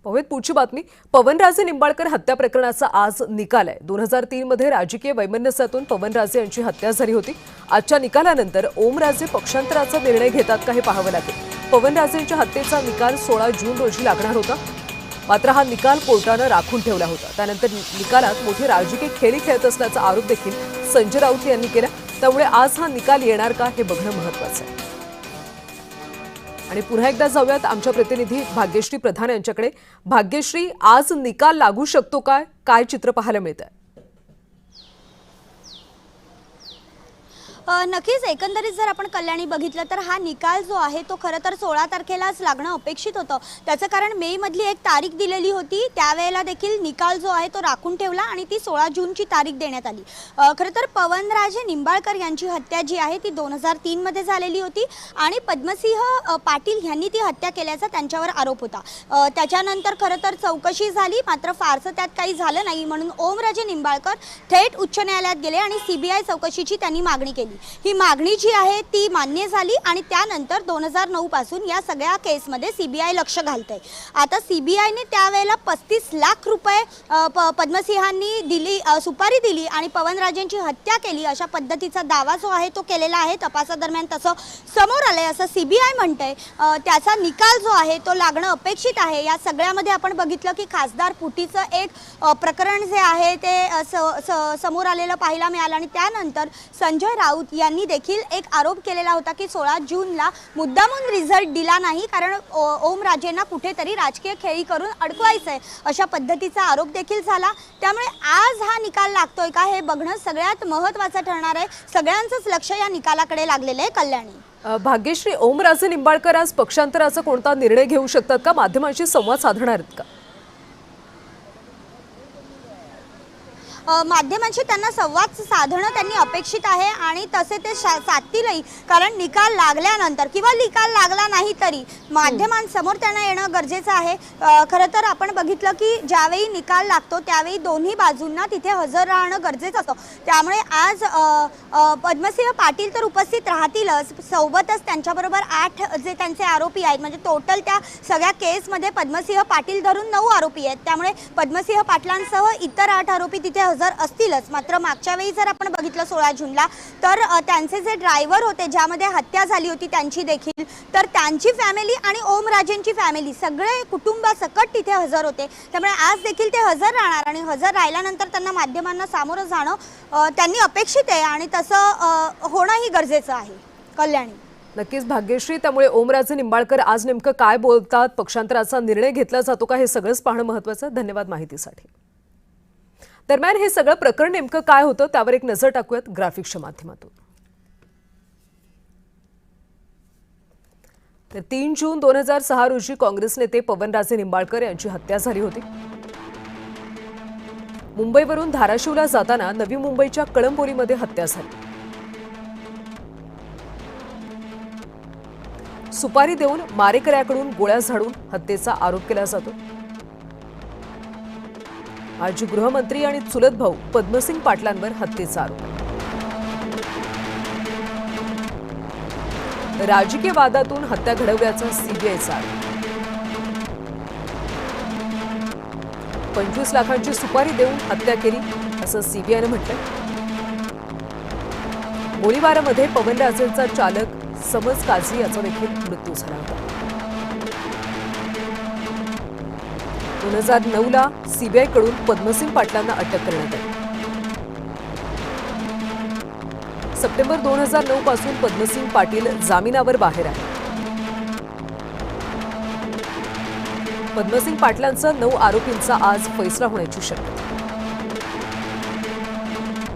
पाहूयात पुढची बातमी। पवनराजे निंबाळकर हत्या प्रकरणाचा आज निकाल आहे। 2003 मध्ये राजकीय वैमनस्यातून पवनराजे यांची हत्या झाली होती। आजच्या निकालानंतर ओमराजे पक्षांतराचा निर्णय घेतात का हे पाहावं लागेल। पवनराजेंच्या हत्येचा निकाल 16 जून रोजी लागणार होता, मात्र हा निकाल कोर्टानं राखून ठेवला होता। त्यानंतर निकालात मोठी राजकीय खेळी खेळत असल्याचा आरोप देखील संजय राऊत यांनी केला। त्यामुळे आज हा निकाल येणार का हे बघणं महत्त्वाचं आहे। आणि पुन्हा एकदा जाऊयात आमच्या प्रतिनिधी भाग्यश्री प्रधान यांच्याकडे। भाग्यश्री, आज निकाल लागू शकतो काय चित्र पाहायला मिळतंय? नक्कीच एकंदरीत जर आपण कल्याणी बघितलं तर हा निकाल जो आहे तो खरं तर 16 तारखेलाच लागणं अपेक्षित होतं। त्याचं कारण मे मधली एक तारीख दिलेली होती, त्यावेळेला देखील निकाल जो आहे तो राखून ठेवला आणि ती 16 जूनची तारीख देण्यात आली। खरं तर पवनराजे निंबाळकर यांची हत्या जी आहे ती 2003 मध्ये झालेली होती आणि पद्मसिंह पाटील यांनी ती हत्या केल्याचा त्यांच्यावर आरोप होता। त्याच्यानंतर खरं तर चौकशी झाली, मात्र फारसं त्यात काही झालं नाही, म्हणून ओमराजे निंबाळकर थेट उच्च न्यायालयात गेले आणि सीबीआय चौकशीची त्यांनी मागणी केली। ही मागणी जी आहे ती मान्य झाली आणि त्यानंतर 2009 पासून या सगळ्या केसमध्ये सीबीआय लक्ष घालते। आता सीबीआयने त्यावेळेला 35 लाख रुपये पद्मसिंहांनी दिली, सुपारी दिली आणि पवनराजेंची हत्या केली अशा पद्धतीचा दावा जो आहे तो केलेला आहे। तपासादरम्यान तसं समोर आलंय असं सीबीआय म्हणतंय। त्याचा निकाल जो आहे तो लागणं अपेक्षित आहे। या सगळ्यामध्ये आपण बघितलं की खासदार पुटीचं एक प्रकरण जे आहे ते समोर आलेलं पाहायला मिळालं आणि त्यानंतर संजय राऊत यांनी देखील एक आरोप केलेला होता की 16 जूनला मुद्दामून रिझल्ट दिला नाही, कारण ओमराजेंना कुठेतरी राजकीय खेळी करून अडकवायचंय अशा पद्धतीचा आरोप देखील झाला। त्यामुळे आज हा निकाल लागतोय का हे बघणं सगळ्यात महत्त्वाचं ठरणार आहे। सगळ्यांचंच लक्ष या निकालाकडे लागलेलं आहे। कल्याणी, भाग्यश्री, ओमराजे निंबाळकर आज पक्षांतराचा कोणता निर्णय घेऊ शकतात का? माध्यमांशी संवाद साधणार आहेत का? माध्यमांशी त्यांना संवाद साधणं त्यांनी अपेक्षित आहे आणि तसे ते साधतीलही, कारण निकाल लागल्यानंतर किंवा निकाल लागला नाही तरी माध्यमांसमोर त्यांना येणं गरजेचं आहे। खरं तर आपण बघितलं की ज्यावेळी निकाल लागतो त्यावेळी दोन्ही बाजूंना तिथे हजर राहणं गरजेचं असतं। त्यामुळे आज पद्मसिंह पाटील तर उपस्थित राहतीलच, सोबतच त्यांच्याबरोबर 8 जे त्यांचे आरोपी आहेत, म्हणजे टोटल त्या सगळ्या केसमध्ये पद्मसिंह पाटील धरून 9 आरोपी आहेत। त्यामुळे पद्मसिंह पाटलांसह इतर 8 आरोपी तिथे हजर असतीलच। मात्र मागच्या वेळी जर आपण बघितलं 16 जूनला तर त्यांचे जे ड्रायव्हर होते ज्यामध्ये हत्या झाली होती त्यांची देखील, तर त्यांची फॅमिली आणि ओमराजेंची फॅमिली सगळे कुटुंबासकट तिथे हजर होते। त्यामुळे आज देखील ते हजर राहणार आणि हजर राहिल्यानंतर त्यांना माध्यमांना सामोरं जाणं त्यांनी अपेक्षित आहे आणि तसं होणंही गरजेचं आहे। कल्याणी, नक्कीच भाग्यश्री, त्यामुळे ओमराजे निंबाळकर आज नेमकं काय बोलतात, पक्षांतराचा निर्णय घेतला जातो का, हे सगळंच पाहणं महत्त्वाचं। धन्यवाद माहितीसाठी। दरम्यान हे सगळं प्रकरण नेमकं काय होतं त्यावर एक नजर टाकूयात ग्राफिक्सच्या माध्यमातून। तर 3 जून 2006 रोजी काँग्रेस नेते पवनराजे निंबाळकर यांची हत्या झाली होती। मुंबईवरून धाराशिवला जाताना नवी मुंबईच्या कळंबोलीमध्ये हत्या झाली। सुपारी देऊन मारेकऱ्याकडून गोळ्या झाडून हत्येचा आरोप केला जातो। माजी गृहमंत्री आणि चुलत भाऊ पद्मसिंह पाटलांवर हत्येचा आरोप। राजकीय वादातून हत्या घडवल्याचा सीबीआयचा आरोप। 25 लाखांची सुपारी देऊन हत्या केली असं सीबीआयने म्हटलंय। गोळीबारामध्ये पवनराजेंचा चालक समज काझी याचा देखील मृत्यू झाला होता। 2009ला सीबीआयकडून पद्मसिंह पाटलांना अटक करण्यात आली। सप्टेंबर 2009 पासून पद्मसिंह पाटील जामिनावर बाहेर आहे। पद्मसिंह पाटलांचा 9 आरोपींचा आज फैसला होण्याची शक्यता।